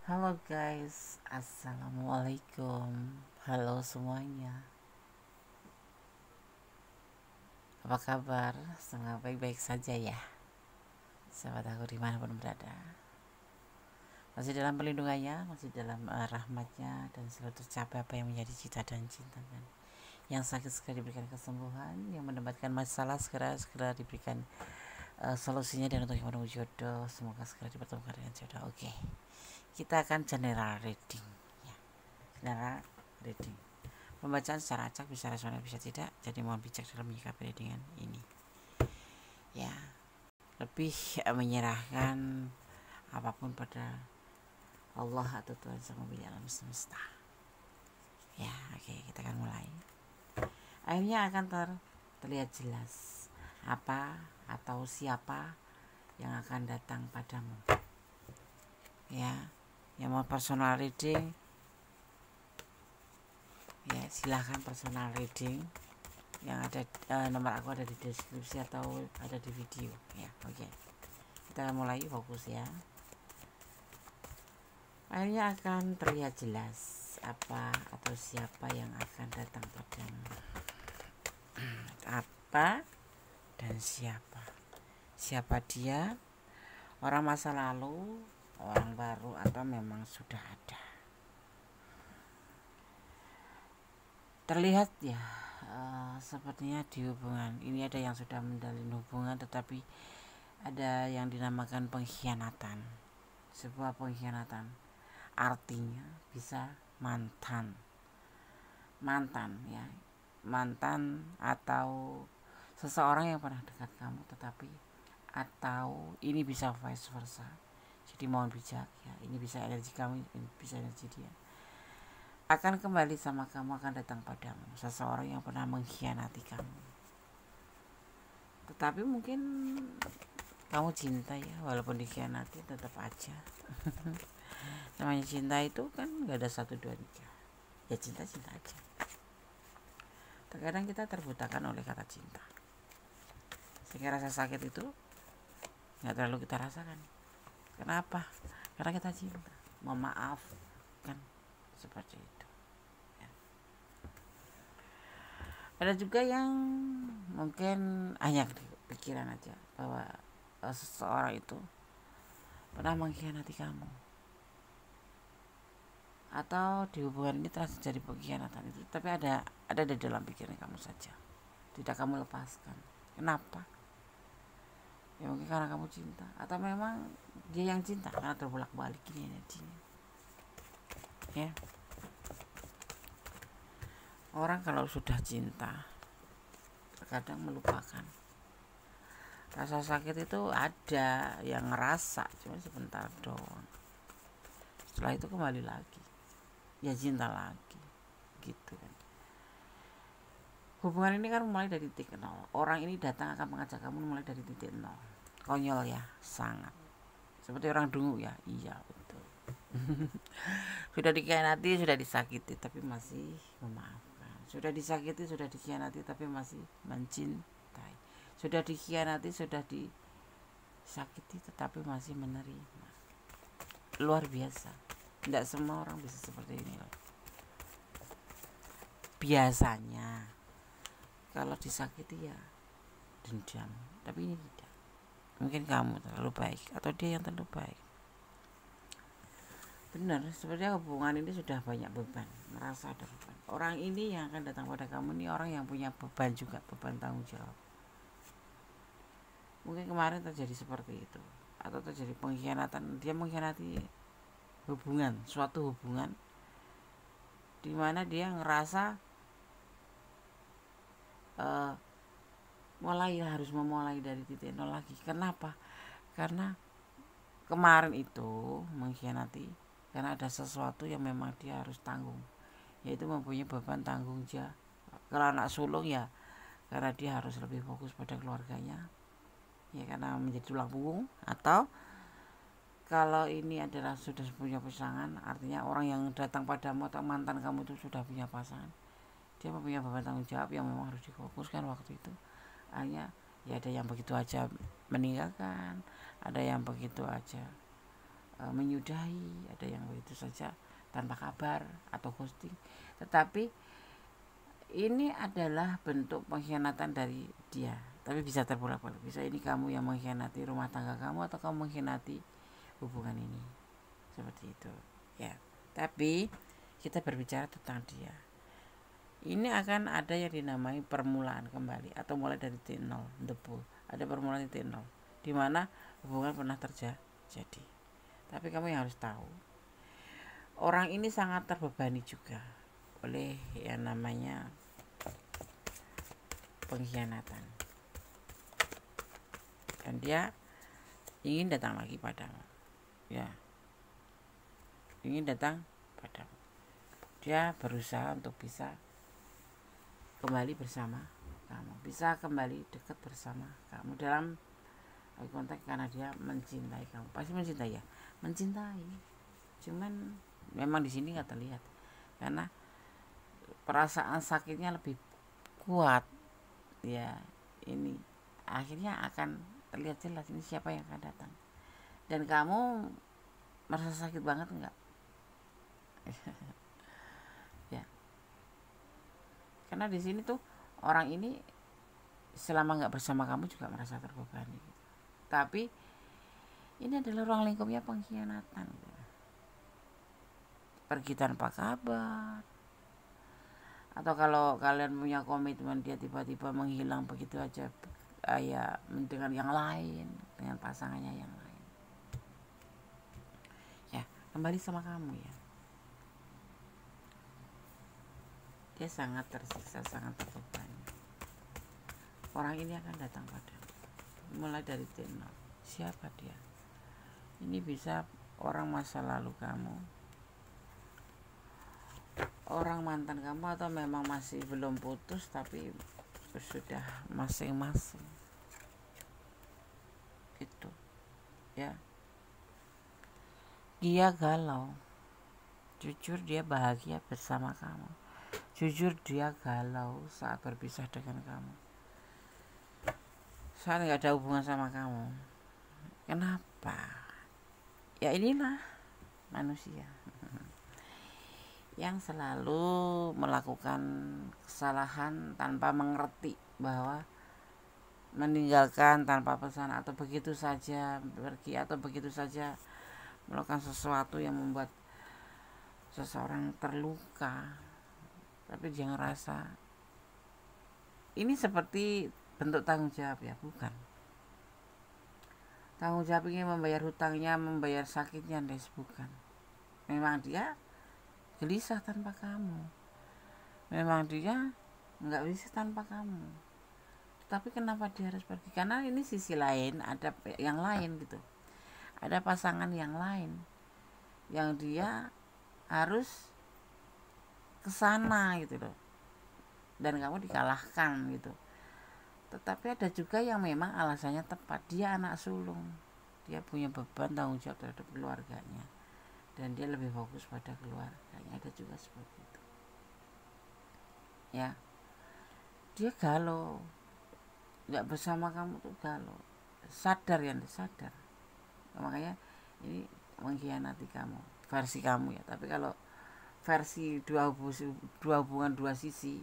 Halo guys, assalamualaikum. Halo semuanya. Apa kabar? Semoga baik-baik saja ya. Sahabat aku dimanapun berada. Masih dalam perlindungannya, masih dalam rahmatnya, dan selalu tercapai apa yang menjadi cita dan cinta kan. Yang sakit segera diberikan kesembuhan, yang mendapatkan masalah segera diberikan solusinya, dan untuk yang menunggu jodoh semoga segera dipertemukan dengan jodoh. Oke, kita akan general reading ya. General reading. Pembacaan secara acak bisa rasional bisa tidak, jadi mohon bijak dalam menyikapi readingan ini ya. Lebih menyerahkan apapun pada Allah atau Tuhan Sang Pemilik alam semesta ya. Oke, kita akan mulai. Akhirnya akan terlihat jelas apa atau siapa yang akan datang padamu ya. Yang mau personal reading ya silahkan personal reading, yang ada nomor aku ada di deskripsi atau ada di video ya. Oke, kita mulai, fokus ya. Akhirnya akan terlihat jelas apa atau siapa yang akan datang padamu. Apa dan siapa dia, orang masa lalu, orang baru, atau memang sudah ada. Terlihat ya, sepertinya di hubungan ini ada yang sudah menjalin hubungan, tetapi ada yang dinamakan pengkhianatan. Sebuah pengkhianatan artinya bisa mantan ya, mantan atau seseorang yang pernah dekat kamu, tetapi atau ini bisa vice versa. Jadi mohon bijak ya, ini bisa energi kamu, ini bisa energi dia. Akan kembali sama kamu, akan datang padamu seseorang yang pernah mengkhianati kamu, tetapi mungkin kamu cinta ya, walaupun dikhianati tetap aja. Namanya cinta itu kan gak ada 1, 2, 3 ya, cinta aja. Terkadang kita terbutakan oleh kata cinta sehingga rasa sakit itu gak terlalu kita rasakan. Kenapa? Karena kita cinta, memaaf kan, seperti itu ya. Ada juga yang mungkin hanya pikiran aja bahwa seseorang itu pernah mengkhianati kamu, atau di hubungan ini telah terjadi pengkhianatan itu, tapi ada di dalam pikiran kamu saja, tidak kamu lepaskan. Kenapa? Ya mungkin karena kamu cinta, atau memang dia yang cinta karena terbolak-balik ini energinya ya. Orang kalau sudah cinta terkadang melupakan. Rasa sakit itu ada yang ngerasa cuma sebentar doang, setelah itu kembali lagi ya cinta lagi gitu kan. Hubungan ini kan mulai dari titik nol. Orang ini datang akan mengajak kamu mulai dari titik nol. Konyol ya, sangat seperti orang dungu ya. Iya betul. Sudah dikhianati, sudah disakiti, tapi masih memaafkan. Sudah disakiti, sudah dikhianati, tapi masih mencintai. Sudah dikhianati, sudah disakiti, tetapi masih menerima. Luar biasa. Tidak semua orang bisa seperti ini loh. Biasanya kalau disakiti ya dendam, tapi ini tidak. Mungkin kamu terlalu baik atau dia yang terlalu baik. Benar, sebenarnya hubungan ini sudah banyak beban, merasa ada beban. Orang ini yang akan datang pada kamu ini orang yang punya beban juga, beban tanggung jawab. Mungkin kemarin terjadi seperti itu, atau terjadi pengkhianatan. Dia mengkhianati hubungan, suatu hubungan di mana dia ngerasa harus memulai dari titik nol lagi. Kenapa? Karena kemarin itu mengkhianati karena ada sesuatu yang memang dia harus tanggung, yaitu mempunyai beban tanggung jawab. Kalau anak sulung ya karena dia harus lebih fokus pada keluarganya ya, karena menjadi tulang punggung. Atau kalau ini adalah sudah punya pasangan, artinya orang yang datang padamu atau mantan kamu itu sudah punya pasangan, dia mempunyai beban tanggung jawab yang memang harus difokuskan waktu itu. Hanya ya ada yang begitu aja meninggalkan, ada yang begitu aja menyudahi, ada yang begitu saja tanpa kabar atau ghosting. Tetapi ini adalah bentuk pengkhianatan dari dia, tapi bisa terbolak-balik. Bisa ini kamu yang mengkhianati rumah tangga kamu, atau kamu mengkhianati hubungan ini, seperti itu ya. Tapi kita berbicara tentang dia, ini akan ada yang dinamai permulaan kembali, atau mulai dari titik nol, debu. Ada permulaan titik nol, di mana hubungan pernah terjadi. Tapi kamu yang harus tahu, orang ini sangat terbebani juga oleh yang namanya pengkhianatan, dan dia ingin datang lagi padamu, ya, ingin datang padamu. Dia berusaha untuk bisa kembali bersama kamu, bisa kembali dekat bersama kamu dalam konteks, karena dia mencintai kamu. Pasti mencintai ya, mencintai. Cuman memang di sini nggak terlihat, karena perasaan sakitnya lebih kuat ya. Ini akhirnya akan terlihat jelas ini siapa yang akan datang. Dan kamu merasa sakit banget enggak? Ya, karena di sini tuh orang ini selama nggak bersama kamu juga merasa terbebani gitu. Tapi ini adalah ruang lingkupnya pengkhianatan gitu. Pergi tanpa kabar, atau kalau kalian punya komitmen dia tiba-tiba menghilang begitu aja, ya, dengan yang lain, dengan pasangannya yang lain, ya, kembali sama kamu ya. Dia sangat tersiksa, sangat terbebani. Orang ini akan datang padamu mulai dari nol. Siapa dia? Ini bisa orang masa lalu kamu, orang mantan kamu, atau memang masih belum putus tapi sudah masing-masing itu ya. Dia galau, jujur dia bahagia bersama kamu, jujur dia galau saat berpisah dengan kamu, saat gak ada hubungan sama kamu. Kenapa? Ya inilah manusia yang selalu melakukan kesalahan tanpa mengerti bahwa meninggalkan tanpa pesan, atau begitu saja pergi, atau begitu saja melakukan sesuatu yang membuat seseorang terluka, tapi dia ngerasa ini seperti bentuk tanggung jawab. Ya bukan, tanggung jawab ini membayar hutangnya, membayar sakitnya, bukan. Memang dia gelisah tanpa kamu, memang dia nggak bisa tanpa kamu. Tapi kenapa dia harus pergi? Karena ini sisi lain, ada yang lain gitu, ada pasangan yang lain yang dia harus kesana gitu loh, dan kamu dikalahkan gitu. Tetapi ada juga yang memang alasannya tepat, dia anak sulung, dia punya beban tanggung jawab terhadap keluarganya, dan dia lebih fokus pada keluarganya. Ada juga seperti itu ya. Dia galau, nggak bersama kamu tuh galau, sadar ya, sadar. Makanya ini mengkhianati kamu, versi kamu ya. Tapi kalau versi dua hubungan dua sisi,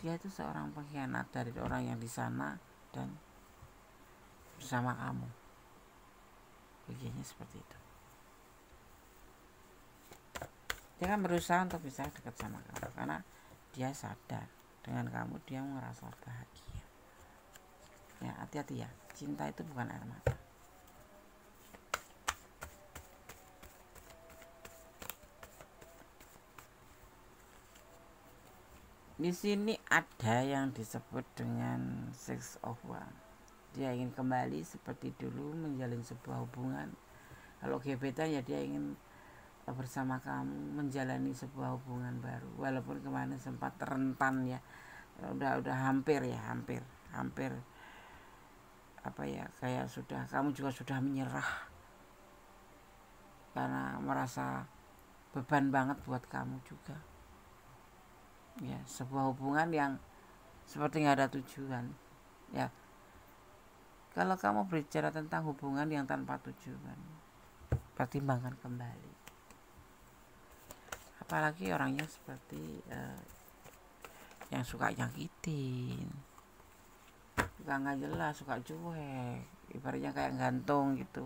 dia itu seorang pengkhianat dari orang yang di sana dan bersama kamu. Bagiannya seperti itu. Dia kan berusaha untuk bisa dekat sama kamu karena dia sadar dengan kamu dia merasa bahagia. Ya, hati-hati ya, cinta itu bukan air mata. Di sini ada yang disebut dengan sex of one. Dia ingin kembali seperti dulu menjalin sebuah hubungan. Kalau gebetan ya dia ingin bersama kamu menjalani sebuah hubungan baru, walaupun kemarin sempat rentan ya, udah hampir apa ya, kayak sudah, kamu juga sudah menyerah karena merasa beban banget buat kamu juga ya, sebuah hubungan yang seperti nggak ada tujuan ya. Kalau kamu berbicara tentang hubungan yang tanpa tujuan, pertimbangkan kembali. Apalagi orangnya seperti yang suka nyakitin, suka nggak jelas, suka cuek, ibaratnya kayak gantung gitu.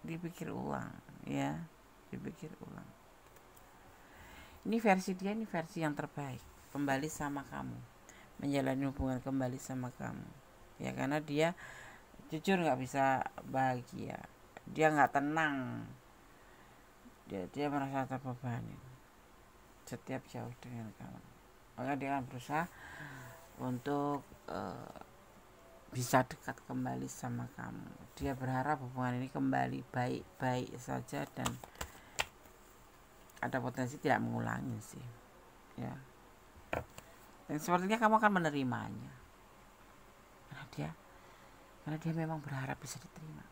Dipikir ulang ya, dipikir ulang. Ini versi dia, ini versi yang terbaik, kembali sama kamu, menjalani hubungan kembali sama kamu ya, karena dia jujur nggak bisa bahagia, dia nggak tenang, dia merasa terbebani setiap jauh dengan kamu. Maka dia akan berusaha untuk bisa dekat kembali sama kamu. Dia berharap hubungan ini kembali baik-baik saja dan ada potensi tidak mengulangi sih ya. Dan sepertinya kamu akan menerimanya karena dia memang berharap bisa diterima.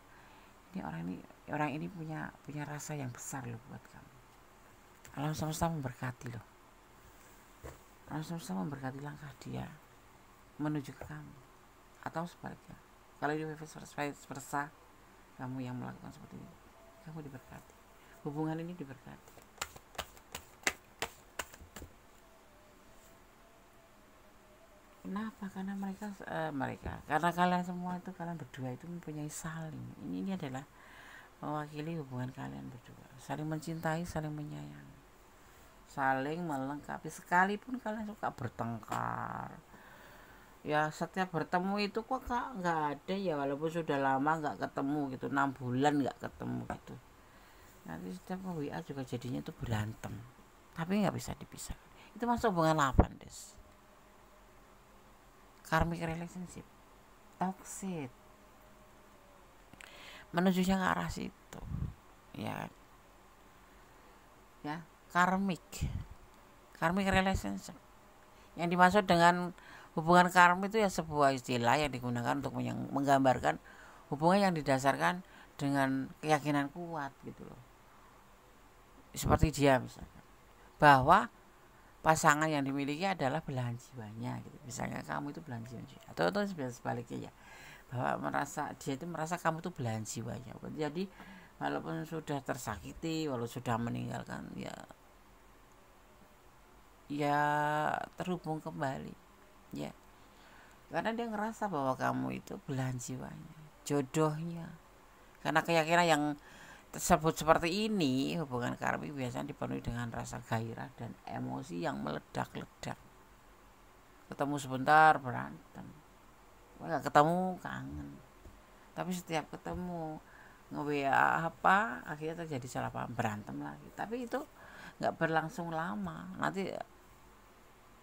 Orang ini punya rasa yang besar loh buat kamu. Alam semesta memberkati loh. Alam semesta memberkati langkah dia menuju ke kamu, atau sebaliknya. Kalau dia vice versa, kamu yang melakukan seperti ini, kamu diberkati. Hubungan ini diberkati. Kenapa? Karena karena kalian semua itu, kalian berdua itu mempunyai saling. Ini adalah mewakili hubungan kalian berdua, saling mencintai, saling menyayangi, saling melengkapi. Sekalipun kalian suka bertengkar ya, setiap bertemu itu kok nggak ada ya, walaupun sudah lama nggak ketemu gitu, 6 bulan nggak ketemu gitu, nanti setiap WA juga jadinya itu berantem, tapi nggak bisa dipisahkan. Itu masuk hubungan apa, Des? Karmic relationship, toxic, menujunya ke arah situ ya karmic relationship. Yang dimaksud dengan hubungan karma itu ya sebuah istilah yang digunakan untuk menggambarkan hubungan yang didasarkan dengan keyakinan kuat gitu loh. Seperti dia misalkan, bahwa pasangan yang dimiliki adalah belahan jiwanya gitu. Misalnya kamu itu belahan jiwanya, atau sebaliknya ya, bahwa dia itu merasa kamu itu belahan jiwanya. Jadi walaupun sudah tersakiti, walaupun sudah meninggalkan ya terhubung kembali ya, karena dia ngerasa bahwa kamu itu belahan jiwanya, jodohnya. Karena keyakinan yang tersebut seperti ini, hubungan karmik biasanya dipenuhi dengan rasa gairah dan emosi yang meledak-ledak. Ketemu sebentar berantem, nggak ketemu kangen, tapi setiap ketemu nge-WA apa, akhirnya terjadi salah paham, berantem lagi. Tapi itu nggak berlangsung lama, nanti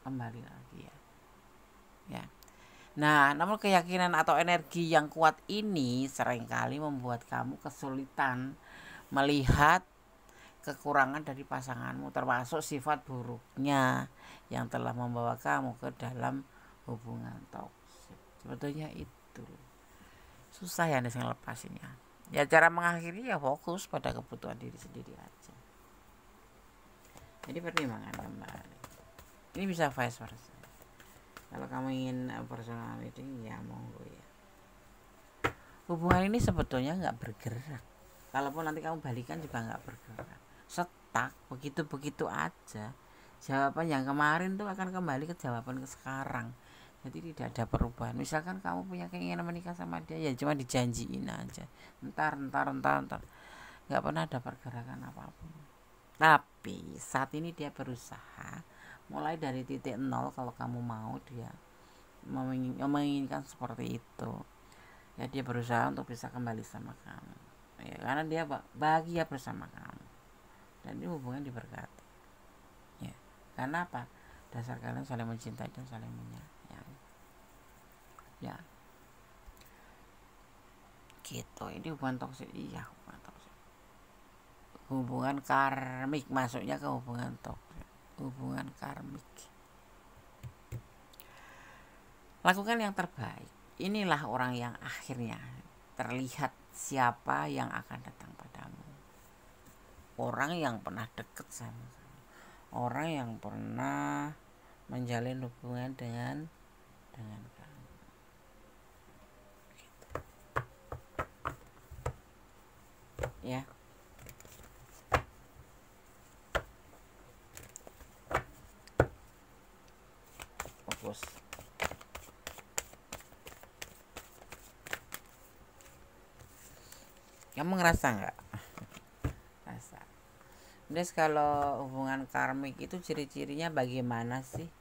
kembali lagi ya. Nah, namun keyakinan atau energi yang kuat ini seringkali membuat kamu kesulitan melihat kekurangan dari pasanganmu, termasuk sifat buruknya yang telah membawa kamu ke dalam hubungan toksik. Sebetulnya itu susah ya nih ngelepasinnya. Ya cara mengakhiri ya fokus pada kebutuhan diri sendiri aja. Jadi pertimbangan kembali. Ini bisa vice versa. Kalau kamu ingin personality ya monggo ya. Hubungan ini sebetulnya nggak bergerak. Kalaupun nanti kamu balikan juga nggak bergerak. Stuck begitu aja. Jawaban yang kemarin tuh akan kembali ke jawaban ke sekarang. Jadi tidak ada perubahan. Misalkan kamu punya keinginan menikah sama dia, ya cuma dijanjiin aja. Ntar. Nggak pernah ada pergerakan apapun. Tapi saat ini dia berusaha mulai dari titik nol. Kalau kamu mau, dia menginginkan seperti itu ya, dia berusaha untuk bisa kembali sama kamu ya, karena dia bahagia bersama kamu dan ini hubungan diberkati ya. Karena apa? Dasar kalian saling mencintai dan saling menyayangi ya gitu. Ini hubungan toksik, iya hubungan toksik, hubungan karmik, masuknya ke hubungan toksik, hubungan karmik. Lakukan yang terbaik. Inilah orang yang akhirnya terlihat siapa yang akan datang padamu. Orang yang pernah dekat sama kamu, orang yang pernah menjalin hubungan dengan kamu gitu. Kamu ngerasa nggak? Rasa. Terus kalau hubungan karmik itu ciri-cirinya bagaimana sih?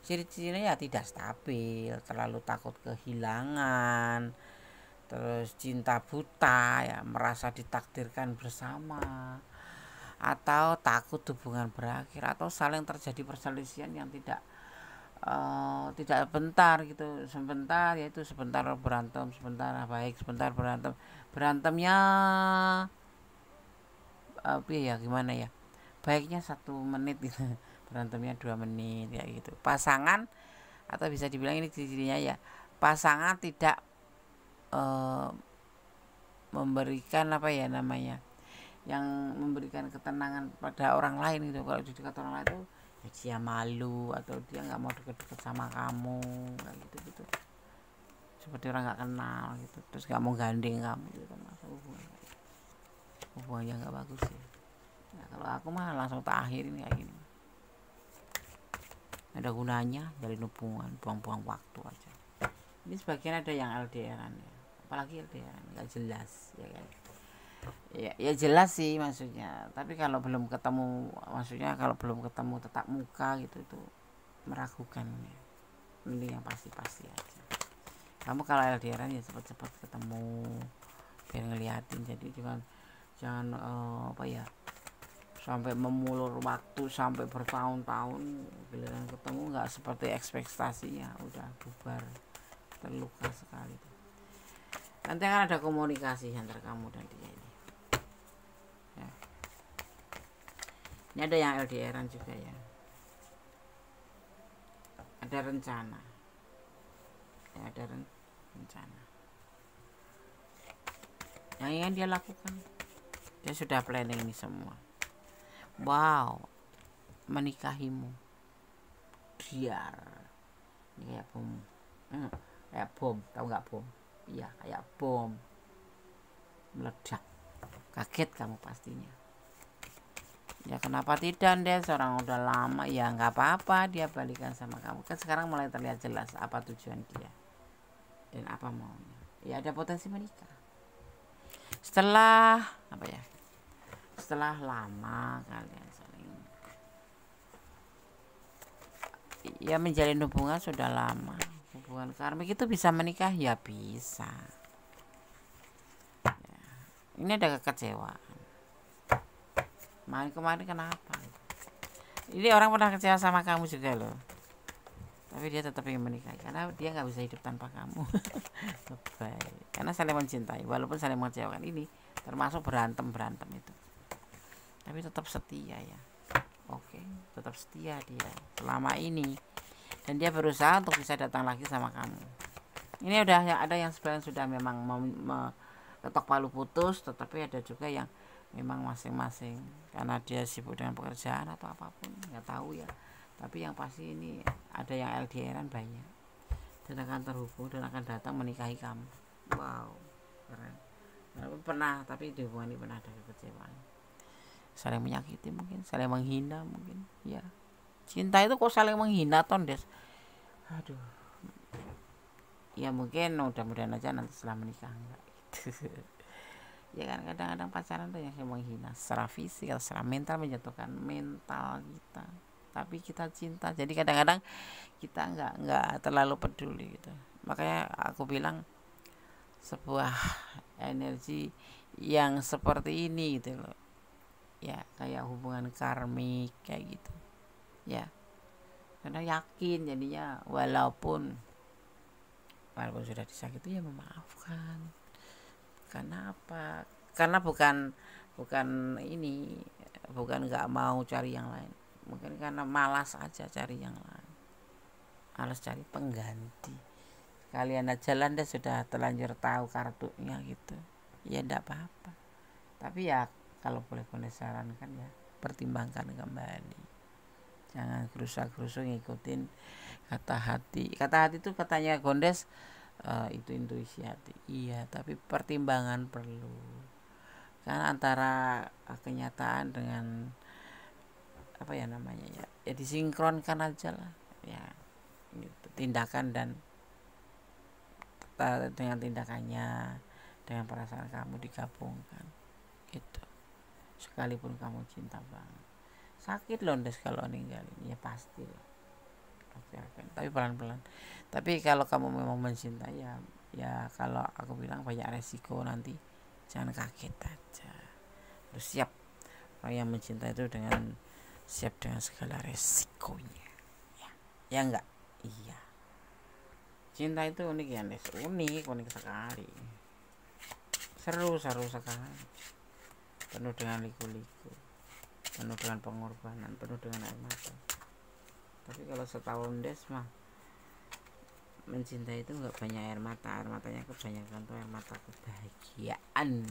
Ciri-cirinya ya tidak stabil, terlalu takut kehilangan, terus cinta buta ya, merasa ditakdirkan bersama, atau takut hubungan berakhir, atau saling terjadi perselisihan yang tidak bentar gitu, sebentar yaitu sebentar berantem, sebentar baik, sebentar berantem, berantemnya apa ya, gimana ya, baiknya 1 menit gitu, berantemnya 2 menit ya gitu. Pasangan, atau bisa dibilang ini cirinya ya, pasangan tidak memberikan apa ya namanya, yang memberikan ketenangan pada orang lain gitu. Kalau di dekat orang lain itu ya dia malu, atau dia nggak mau deket-deket sama kamu kayak gitu, seperti orang nggak kenal gitu, terus nggak mau gandeng kamu gitu kan. Masa hubungan yang nggak bagus sih ya. Kalau aku mah langsung tak akhirin kayak gini, ada gunanya jalin hubungan, buang-buang waktu aja. Ini sebagian ada yang LDRan ya, apalagi LDRan nggak jelas ya kan. Ya jelas sih maksudnya, tapi kalau belum ketemu, maksudnya kalau belum ketemu tetap muka gitu, itu meragukan ya. Ini yang pasti-pasti aja. Kamu kalau LDRan ya cepat-cepat ketemu biar ngeliatin, jadi jangan apa ya, sampai memulur waktu sampai bertahun-tahun, giliran ketemu nggak seperti ekspektasinya, udah bubar, terluka sekali. Nanti akan ada komunikasi antara kamu dan dia ini ya. Ini ada yang LDRan juga ya, ada rencana ya, ada rencana yang ingin dia lakukan. Dia sudah planning ini semua. Wow, menikahimu biar ini kayak bom, kayak bom, tahu nggak bom? Iya, kayak bom meledak, kaget kamu pastinya ya. Kenapa tidak deh, seorang udah lama ya, nggak apa-apa dia balikan sama kamu kan. Sekarang mulai terlihat jelas apa tujuan dia dan apa maunya ya. Ada potensi menikah setelah apa ya, setelah lama kalian saling ya menjalin hubungan, sudah lama hubungan karmik itu bisa menikah ya, bisa ya. Ini ada kekecewaan kemarin kenapa, ini orang pernah kecewa sama kamu juga loh, tapi dia tetap ingin menikah karena dia nggak bisa hidup tanpa kamu. Baik, karena saling mencintai walaupun saling mengecewakan. Ini termasuk berantem itu, tapi tetap setia ya. Oke, tetap setia dia selama ini, dan dia berusaha untuk bisa datang lagi sama kamu. Ini udah ada yang sebenarnya sudah memang ketok palu putus, tetapi ada juga yang memang masing-masing karena dia sibuk dengan pekerjaan atau apapun, nggak tahu ya. Tapi yang pasti ini ada yang LDRan banyak, dan akan terhubung dan akan datang menikahi kamu. Wow, keren. Pernah, tapi di hubungan ini pernah ada kekecewaan, saling menyakiti mungkin, saling menghina mungkin ya. Cinta itu kok saling menghina Tondes, aduh ya. Mungkin mudah-mudahan aja nanti setelah menikah enggak gitu. Ya kan, kadang-kadang pacaran tuh yang menghina secara fisik, secara mental, menjatuhkan mental kita, tapi kita cinta, jadi kadang-kadang kita nggak terlalu peduli gitu. Makanya aku bilang sebuah energi yang seperti ini gitu loh ya, kayak hubungan karmik kayak gitu ya, karena yakin jadinya walaupun sudah disakiti ya memaafkan. Kenapa? Karena bukan ini, bukan nggak mau cari yang lain, mungkin karena malas aja cari yang lain, malas cari pengganti. Kalian jalan deh, sudah terlanjur tahu kartunya gitu ya, enggak apa-apa. Tapi ya kalau boleh sarankan ya, pertimbangkan kembali, jangan gerusa-gerusu ngikutin kata hati. Kata hati itu katanya Gondes, itu intuisi hati. Iya, tapi pertimbangan perlu. Karena antara kenyataan dengan apa ya namanya ya, disinkronkan aja lah ya gitu. Tindakan dan dengan tindakannya dengan perasaan kamu digabungkan gitu. Sekalipun kamu cinta banget, sakit loh Des kalau ninggalin, ya pasti loh, pasti akan, tapi pelan-pelan. Tapi kalau kamu memang mencintai ya kalau aku bilang banyak resiko nanti, jangan kaget aja, harus siap. Orang yang mencintai itu dengan siap dengan segala resikonya, ya enggak? Iya, cinta itu unik ya Des, unik sekali, seru sekali, penuh dengan liku-liku, penuh dengan pengorbanan, penuh dengan air mata. Tapi kalau setahun Des mah mencintai itu nggak banyak air matanya kebanyakan tuh air mata kebahagiaan,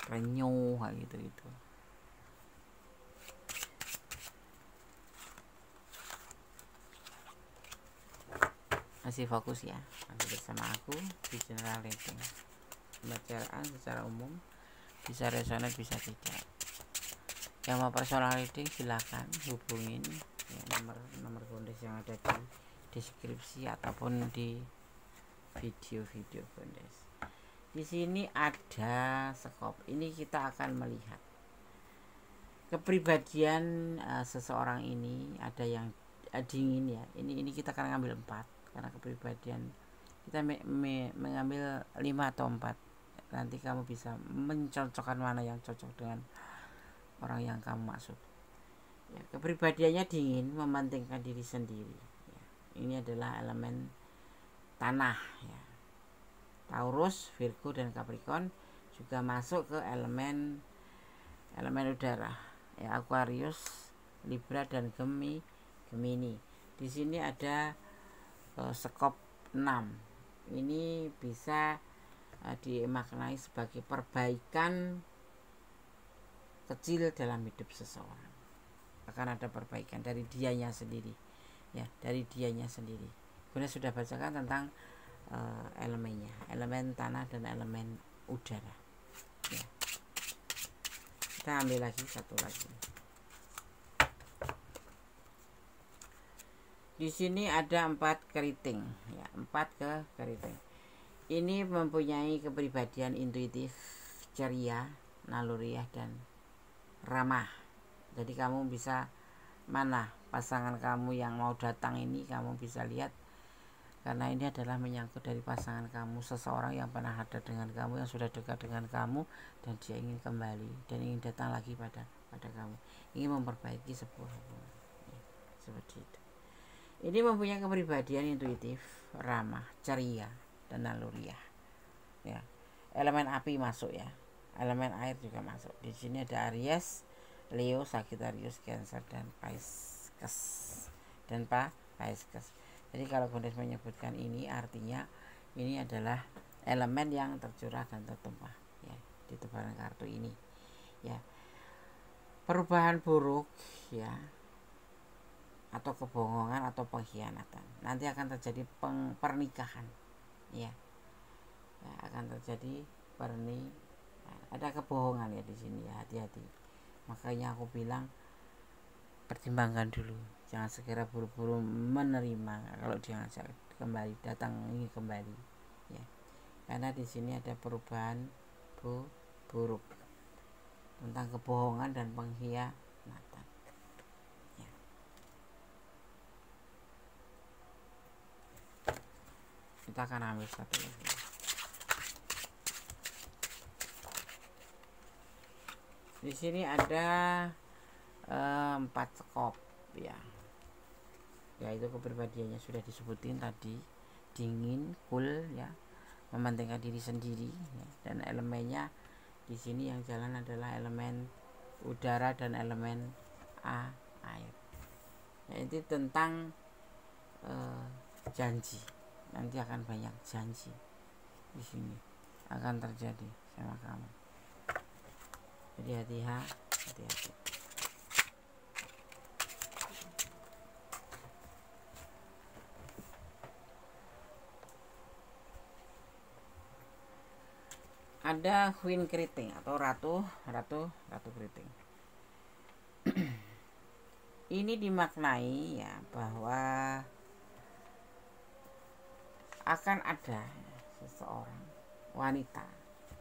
renyuh kayak gitu. Masih fokus ya, masih bersama aku di general rating. Pembacaan secara umum bisa resonan bisa tidak. Yang mau personal reading silakan hubungin ya, nomor Bondes yang ada di deskripsi ataupun di video Bondes. Di sini ada skop. Ini kita akan melihat kepribadian seseorang ini. Ada yang dingin ya. Ini kita akan ngambil 4 karena kepribadian kita mengambil 5 atau 4. Nanti kamu bisa mencocokkan mana yang cocok dengan orang yang kamu maksud. Ya, kepribadiannya dingin, mementingkan diri sendiri. Ya, ini adalah elemen tanah. Ya. Taurus, Virgo, dan Capricorn juga masuk ke elemen udara. Ya, Aquarius, Libra, dan Gemini. Di sini ada skop 6. Ini bisa dimaknai sebagai perbaikan kecil dalam hidup seseorang. Akan ada perbaikan dari dianya sendiri. Ya, dari dianya sendiri. Bunda sudah bacakan tentang elemennya, elemen tanah dan elemen udara. Ya. Kita ambil lagi satu lagi. Di sini ada 4 keriting, ya, 4 keriting. Ini mempunyai kepribadian intuitif, ceria, naluriah, dan ramah. Jadi kamu bisa mana pasangan kamu yang mau datang ini, kamu bisa lihat, karena ini adalah menyangkut dari pasangan kamu, seseorang yang pernah ada dengan kamu, yang sudah dekat dengan kamu, dan dia ingin kembali dan ingin datang lagi pada kamu, ingin memperbaiki sebuah hubungan. Ya, seperti itu. Ini mempunyai kepribadian intuitif, ramah, ceria, dan naluriah. Ya, elemen api masuk ya, elemen air juga masuk. Di sini ada Aries, Leo, Sagittarius, Cancer, dan Pisces Pisces. Jadi kalau Bondes menyebutkan ini, artinya ini adalah elemen yang tercurah dan tertumpah ya di tebaran kartu ini. Ya, perubahan buruk ya, atau kebohongan atau pengkhianatan. Nanti akan terjadi pernikahan ya. Ya, akan terjadi ada kebohongan ya di sini ya, hati-hati. Makanya aku bilang pertimbangkan dulu, jangan segera buru-buru menerima kalau dia ngajak kembali, datang ingin kembali ya. Karena di sini ada perubahan buruk tentang kebohongan dan pengkhianatan. Ya. Kita akan ambil satu lagi. Di sini ada 4 skop ya. Yaitu kepribadiannya sudah disebutin tadi, dingin, cool ya, mementingkan diri sendiri ya. Dan elemennya di sini yang jalan adalah elemen udara dan elemen air. Ya, itu tentang janji. Nanti akan banyak janji di sini akan terjadi sama kamu. Jadi hati-hati. Ada Queen Keriting atau ratu keriting. Ini dimaknai ya bahwa akan ada seseorang wanita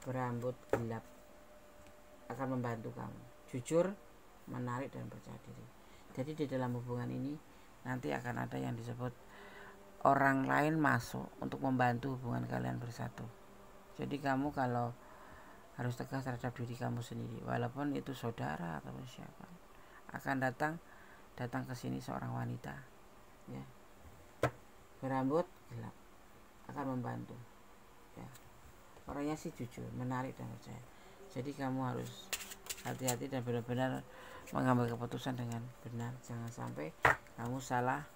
berambut gelap akan membantu kamu, jujur, menarik, dan percaya diri. Jadi di dalam hubungan ini nanti akan ada yang disebut orang lain masuk untuk membantu hubungan kalian bersatu. Jadi kamu kalau harus tegas terhadap diri kamu sendiri, walaupun itu saudara atau siapa, akan datang ke sini seorang wanita, ya, berambut gelap akan membantu, ya. Orangnya sih jujur, menarik, dan percaya. Jadi kamu harus hati-hati dan benar-benar mengambil keputusan dengan benar. Jangan sampai kamu salah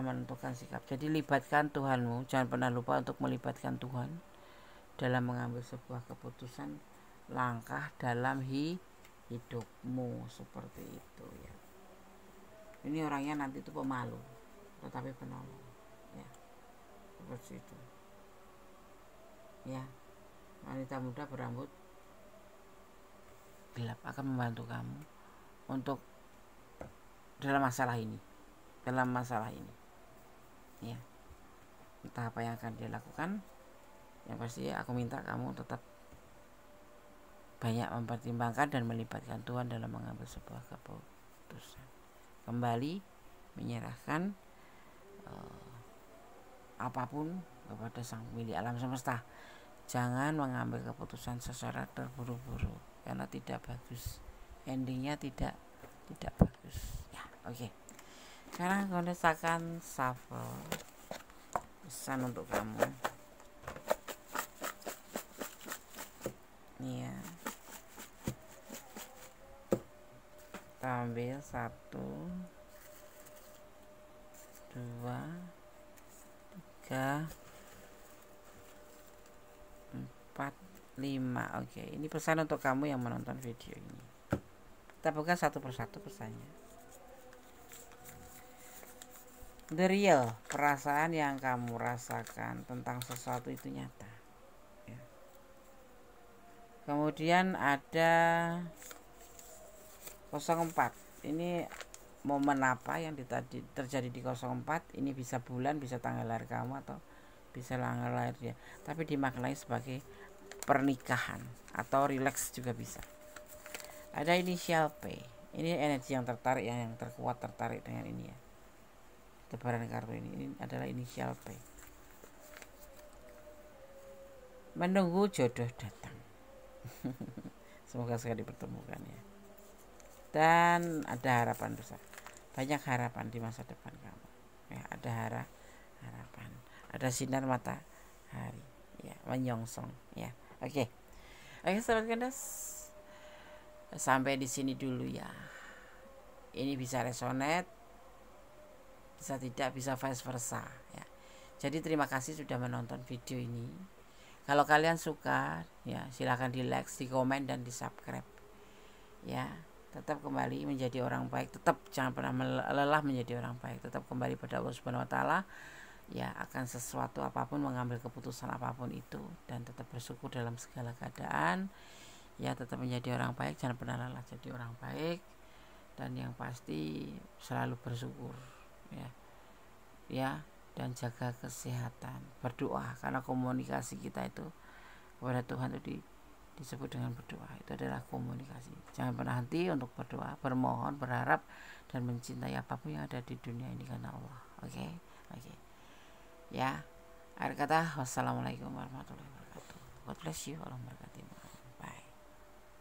menentukan sikap. Jadi libatkan Tuhanmu. Jangan pernah lupa untuk melibatkan Tuhan dalam mengambil sebuah keputusan langkah dalam hidupmu, seperti itu, ya. Ini orangnya nanti itu pemalu tetapi penolong, ya, seperti itu, ya. Wanita muda berambut gelap akan membantu kamu untuk dalam masalah ini, ya. Entah apa yang akan dia lakukan, yang pasti aku minta kamu tetap banyak mempertimbangkan dan melibatkan Tuhan dalam mengambil sebuah keputusan. Kembali menyerahkan apapun kepada Sang Pemilik alam semesta. Jangan mengambil keputusan secara terburu-buru karena tidak bagus, endingnya tidak bagus, ya. Oke. Sekarang aku akan shuffle pesan untuk kamu, ya. Kita ambil 1, 2, 3, 4, 5. Oke, ini pesan untuk kamu yang menonton video ini. Kita buka satu persatu pesannya. The real, perasaan yang kamu rasakan tentang sesuatu itu nyata, ya. Kemudian ada 04. Ini momen apa yang terjadi di 04? Ini bisa bulan, bisa tanggal lahir kamu, atau bisa tanggal lahir dia. Tapi dimaknai sebagai pernikahan atau relax juga bisa. Ada inisial P. Ini energi yang tertarik, yang terkuat tertarik dengan ini, ya. Tebaran kartu ini adalah inisial P. Menunggu jodoh datang. Semoga segera dipertemukan, ya. Dan ada harapan besar, banyak harapan di masa depan kamu, ya. Ada harapan, ada sinar matahari, ya, menyongsong, ya. Oke, sahabat kandas, sampai di sini dulu, ya. Ini bisa resonate, bisa tidak, bisa vice versa, ya. Jadi terima kasih sudah menonton video ini. Kalau kalian suka, ya, silahkan di like, di komen, dan di subscribe, ya. Tetap kembali menjadi orang baik, tetap jangan pernah lelah menjadi orang baik, tetap kembali pada Allah Subhanahu wa taala, ya, akan sesuatu apapun, mengambil keputusan apapun itu, dan tetap bersyukur dalam segala keadaan, ya. Tetap menjadi orang baik, jangan pernah lelah jadi orang baik, dan yang pasti selalu bersyukur, ya, dan jaga kesehatan, berdoa, karena komunikasi kita itu kepada Tuhan itu disebut dengan berdoa, itu adalah komunikasi. Jangan pernah henti untuk berdoa, bermohon, berharap, dan mencintai apapun yang ada di dunia ini karena Allah. Oke. Ya, akhir kata, wassalamualaikum warahmatullahi wabarakatuh. God bless you. Allah memberkati.